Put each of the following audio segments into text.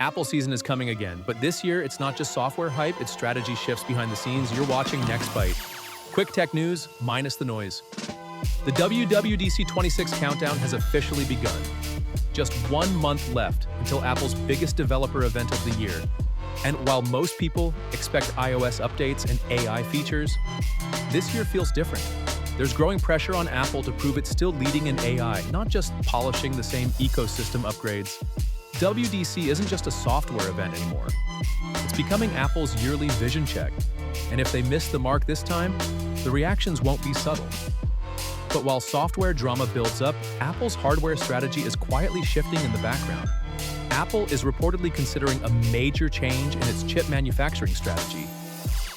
Apple season is coming again, but this year it's not just software hype, it's strategy shifts behind the scenes. You're watching Next Byte. Quick tech news, minus the noise. The WWDC26 countdown has officially begun. Just 1 month left until Apple's biggest developer event of the year. And while most people expect iOS updates and AI features, this year feels different. There's growing pressure on Apple to prove it's still leading in AI, not just polishing the same ecosystem upgrades. WWDC isn't just a software event anymore. It's becoming Apple's yearly vision check. And if they miss the mark this time, the reactions won't be subtle. But while software drama builds up, Apple's hardware strategy is quietly shifting in the background. Apple is reportedly considering a major change in its chip manufacturing strategy.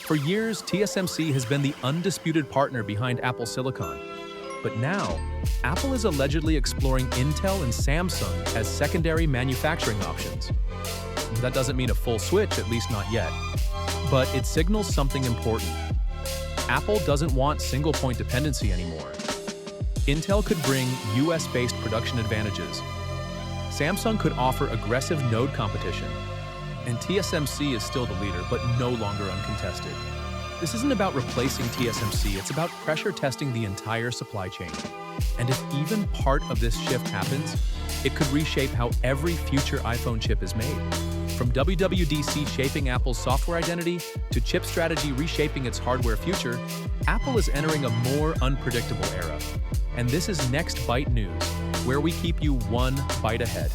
For years, TSMC has been the undisputed partner behind Apple Silicon. But now, Apple is allegedly exploring Intel and Samsung as secondary manufacturing options. That doesn't mean a full switch, at least not yet. But it signals something important. Apple doesn't want single-point dependency anymore. Intel could bring US-based production advantages. Samsung could offer aggressive node competition. And TSMC is still the leader, but no longer uncontested. This isn't about replacing TSMC, it's about pressure testing the entire supply chain. And if even part of this shift happens, it could reshape how every future iPhone chip is made. From WWDC shaping Apple's software identity to chip strategy reshaping its hardware future, Apple is entering a more unpredictable era. And this is Next Byte News, where we keep you one bite ahead.